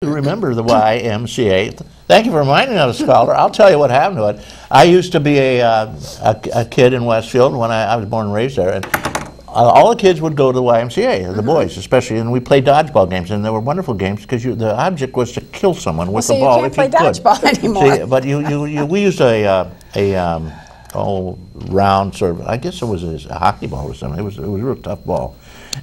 Remember the YMCA. Thank you for reminding us, Scholar. I'll tell you what happened to it. I used to be a kid in Westfield when I was born and raised there, and all the kids would go to the YMCA, the boys especially, and we played dodgeball games, and they were wonderful games because the object was to kill someone with the ball. So you can't play dodgeball anymore. See, but we used a round sort of, I guess it was a hockey ball or something. It was a real tough ball.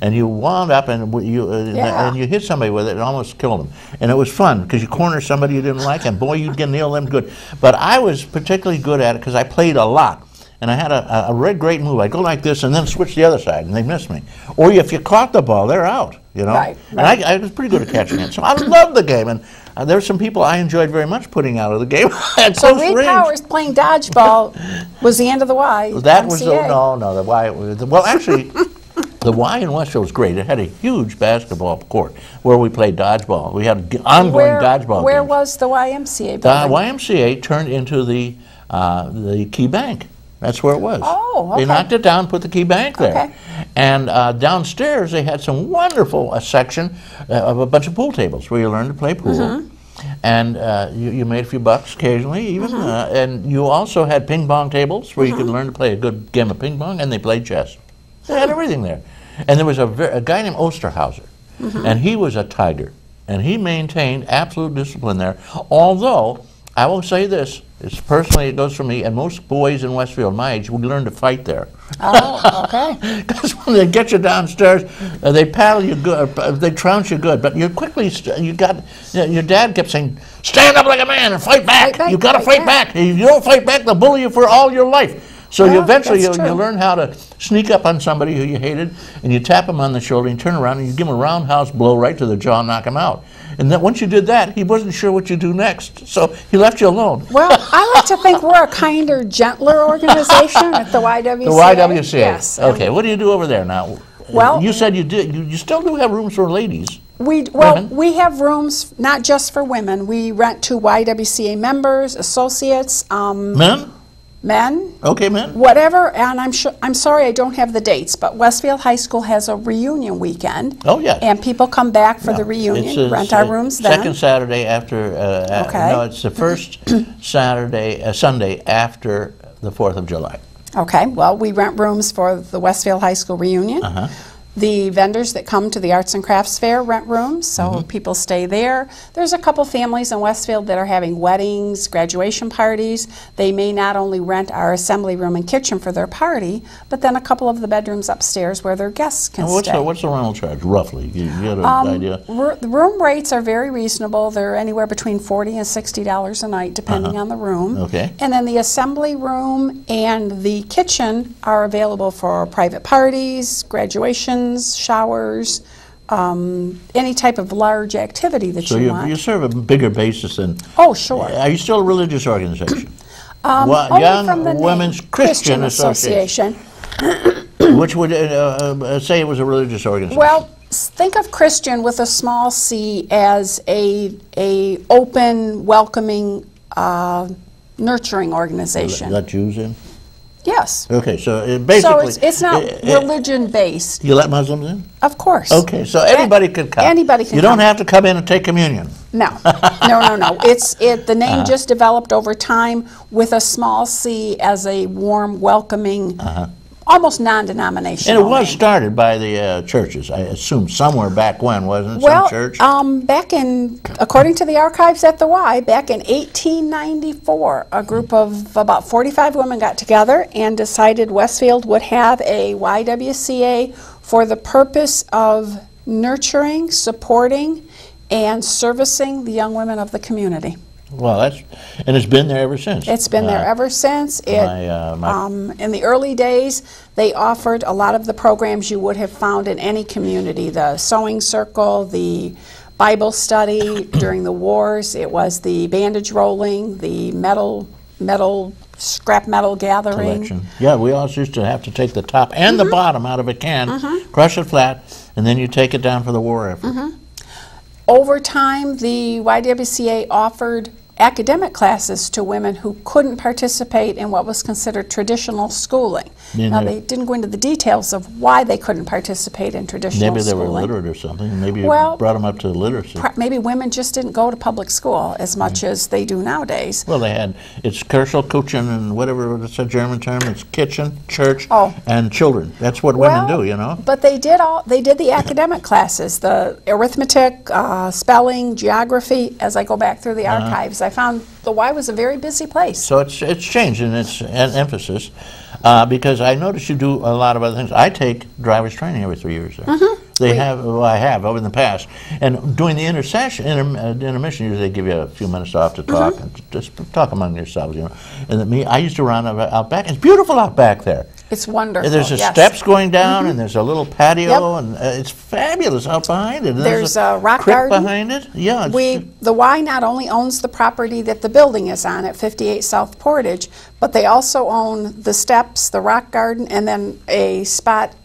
And you wound up and you hit somebody with it and almost killed them. And it was fun because you corner somebody you didn't like and boy, you'd get nail them good. But I was particularly good at it because I played a lot. And I had a great move. I'd go like this and then switch the other side and they missed me. Or if you caught the ball, they're out, you know. Right. And I was pretty good at catching it. So I loved the game. And there were some people I enjoyed very much putting out of the game. So Lee Powers playing dodgeball was the end of the Y. That was the Y. Well, actually, the Y in Westfield was great. It had a huge basketball court where we played dodgeball. We had ongoing dodgeball Where games. Was the YMCA building? The YMCA turned into the Key Bank. That's where it was. Oh, okay. They knocked it down, put the Key Bank there. Okay. And downstairs they had some wonderful section of a bunch of pool tables where you learned to play pool. And you made a few bucks occasionally even. And you also had ping pong tables where you could learn to play a good game of ping pong, and they played chess. They had everything there. And there was a guy named Osterhauser, and he was a tiger. And he maintained absolute discipline there. Although, I will say this, personally it goes for me, and most boys in Westfield my age, we learn to fight there. Oh, okay. Because when they get you downstairs, they paddle you good, they trounce you good, but you quickly, your dad kept saying, stand up like a man and fight back. You got to fight back. If you don't fight back, they'll bully you for all your life. So eventually you learn how to sneak up on somebody who you hated, and you tap him on the shoulder, and you turn around, and you give him a roundhouse blow right to the jaw and knock him out. And then once you did that, he wasn't sure what you do next, so he left you alone. Well, I like to think we're a kinder, gentler organization at the YWCA. The YWCA. Yes. Okay, what do you do over there now? Well, you said you did. You still do have rooms for ladies. We have rooms not just for women. We rent to YWCA members, associates. Men? Men. Okay, men. Whatever, and I'm sorry I don't have the dates, but Westfield High School has a reunion weekend. Oh, yes. And people come back for the reunion, rent our rooms then. Second Saturday after, no, it's the first Sunday after the 4th of July. Okay, well, we rent rooms for the Westfield High School reunion. The vendors that come to the Arts and Crafts Fair rent rooms, so people stay there. There's a couple families in Westfield that are having weddings, graduation parties. They may not only rent our assembly room and kitchen for their party, but then a couple of the bedrooms upstairs where their guests can stay. What's the rental charge, roughly? You got an idea? The room rates are very reasonable. They're anywhere between $40 and $60 a night, depending on the room. Okay. And then the assembly room and the kitchen are available for private parties, graduations, showers, any type of large activity that you want. So you serve a bigger basis than... Oh, sure. Are you still a religious organization? Young Women's Christian Association. Which would say it was a religious organization. Well, think of Christian with a small c as a open, welcoming, nurturing organization. Let Jews in? Yes. Okay, so basically... So it's not religion-based. You let Muslims in? Of course. Okay, so anybody could come. Anybody can come. You don't have to come in and take communion. No. No. The name just developed over time with a small c as a warm, welcoming, almost non-denominational And it was started by the churches, I assume, somewhere back when, wasn't it? Well, some church? Back in, according to the archives at the Y, back in 1894, a group of about 45 women got together and decided Westfield would have a YWCA for the purpose of nurturing, supporting, and servicing the young women of the community. Well, and it's been there ever since. It's been there ever since. In the early days, they offered a lot of the programs you would have found in any community. The sewing circle, the Bible study during the wars. It was the bandage rolling, the scrap metal gathering. Collection. Yeah, we also used to have to take the top and the bottom out of a can, crush it flat, and then you take it down for the war effort. Over time, the YWCA offered academic classes to women who couldn't participate in what was considered traditional schooling. Now, they didn't go into the details of why they couldn't participate in traditional schooling. Maybe they were illiterate or something. Maybe you brought them up to literacy. Maybe women just didn't go to public school as much as they do nowadays. Well, it's Kirschel, and whatever, it's a German term, it's kitchen, church, and children. That's what women do, you know. But they did the academic classes, the arithmetic, spelling, geography. As I go back through the archives, I found the Y was a very busy place. So it's changed in its emphasis, because I notice you do a lot of other things. I take driver's training every 3 years there. I have over in the past. And during the intermission, usually they give you a few minutes off to talk, and just talk among yourselves, you know. And I used to run out back. It's beautiful out back there. It's wonderful. There's steps going down, and there's a little patio, and it's fabulous out behind it. There's a rock creek garden behind it. Yeah. The Y not only owns the property that the building is on at 58 South Portage, but they also own the steps, the rock garden, and then a spot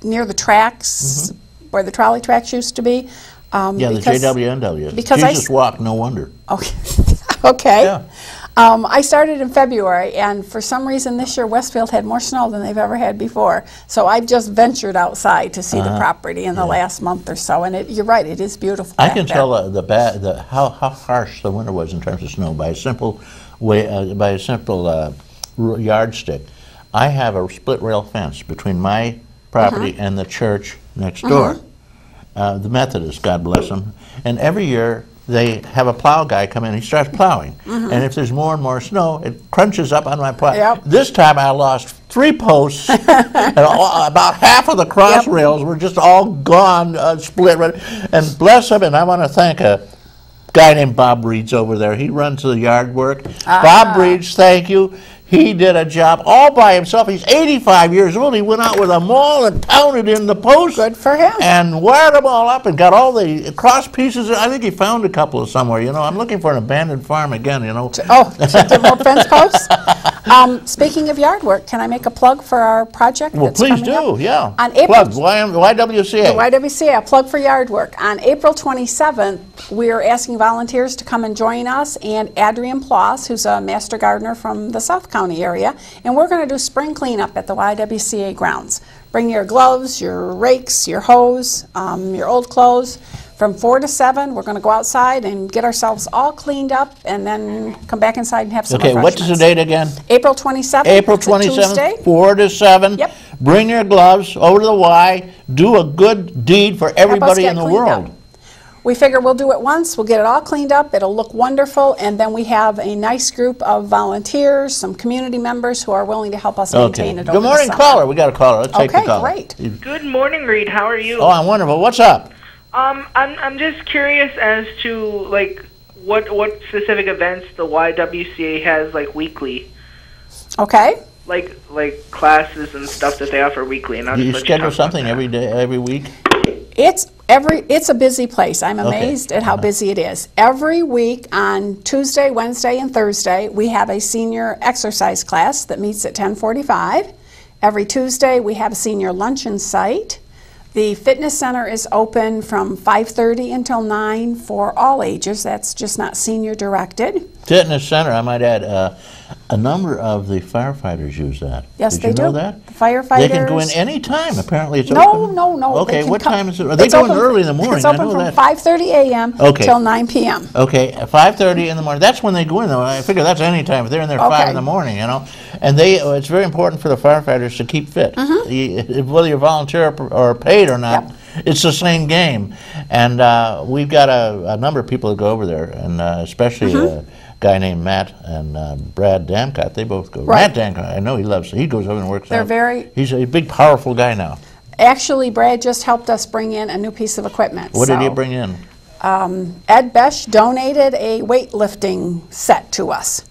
near the tracks where the trolley tracks used to be. Yeah, the JWNW. Because Jesus walked, no wonder. Okay. Okay. Yeah. I started in February, and for some reason this year Westfield had more snow than they've ever had before. So I've just ventured outside to see the property in the last month or so, and you're right, it is beautiful. I can tell how harsh the winter was in terms of snow by a simple yardstick. I have a split rail fence between my property and the church next door. The Methodists, God bless them, and every year they have a plow guy come in, he starts plowing. And if there's more and more snow, it crunches up on my plow. This time I lost 3 posts, and about half of the cross rails were just all gone, split. And bless him, and I want to thank a guy named Bob Breeds over there. He runs the yard work. Bob Breeds, thank you. He did a job all by himself. He's 85 years old. He went out with a maul and pounded in the posts. Good for him. And wired them all up and got all the cross pieces. I think he found a couple of somewhere. You know, I'm looking for an abandoned farm again, you know. To get more fence posts? Speaking of yard work, can I make a plug for our project? Well, please do, up? yeah. On April, plug, YWCA. The YWCA, a plug for yard work. On April 27th, we're asking volunteers to come and join us, and Adrian Ploss, who's a master gardener from the South County area, and we're going to do spring cleanup at the YWCA grounds. Bring your gloves, your rakes, your hose, your old clothes. From 4 to 7, we're going to go outside and get ourselves all cleaned up, and then come back inside and have some refreshments. What's the date again? April 27th. April 27th, 4 to 7. Yep. Bring your gloves over to the Y. Do a good deed for everybody in the world. We figure we'll do it once, we'll get it all cleaned up, it'll look wonderful, and then we have a nice group of volunteers, some community members who are willing to help us maintain it over Good morning, the summer. caller. We got a caller. Let's take the caller. Okay, great. Good morning, Reed. How are you? Oh, I'm wonderful. What's up? I'm just curious as to like what specific events the YWCA has like weekly. Okay. Like classes and stuff that they offer weekly. And Do you schedule something every day, every week? It's a busy place. I'm amazed at how busy it is. Every week on Tuesday, Wednesday, and Thursday, we have a senior exercise class that meets at 10:45. Every Tuesday, we have a senior luncheon site. The fitness center is open from 5:30 until 9 for all ages. That's just not senior directed. Fitness center, I might add, a number of the firefighters use that. Yes, Did you know that? The firefighters. They can go in any time. Apparently, it's open. No. Okay, what time is it? Are they going early in the morning? It's open from 5:30 a.m. till 9 p.m. Okay, 5:30 in the morning. That's when they go in, though. I figure that's any time. If they're in there 5 in the morning, you know. And it's very important for the firefighters to keep fit. Whether you're volunteer or paid or not, it's the same game. And we've got a number of people that go over there, and especially a guy named Matt and Brad Damcott. They both go. Matt Damcott, I know he goes over and works out. He's a big, powerful guy now. Actually, Brad just helped us bring in a new piece of equipment. What did he bring in? Ed Besch donated a weightlifting set to us,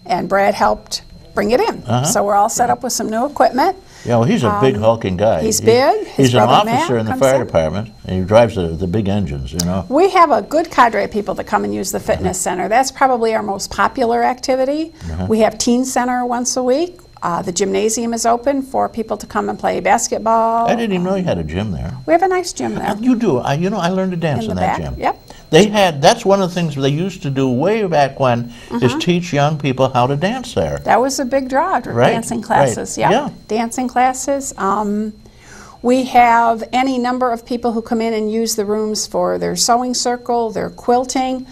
and Brad helped bring it in. So we're all set up with some new equipment. Yeah, well, he's a big, hulking guy. He's big. He's an officer in the fire department, and he drives the big engines, you know. We have a good cadre of people that come and use the fitness center. That's probably our most popular activity. We have teen center once a week. The gymnasium is open for people to come and play basketball. I didn't even know you had a gym there. We have a nice gym there. You do. I learned to dance in that gym. Yep. they had, that's one of the things they used to do way back when, is teach young people how to dance there. That was a big draw, dancing classes. Yeah, dancing classes. We have any number of people who come in and use the rooms for their sewing circle, their quilting.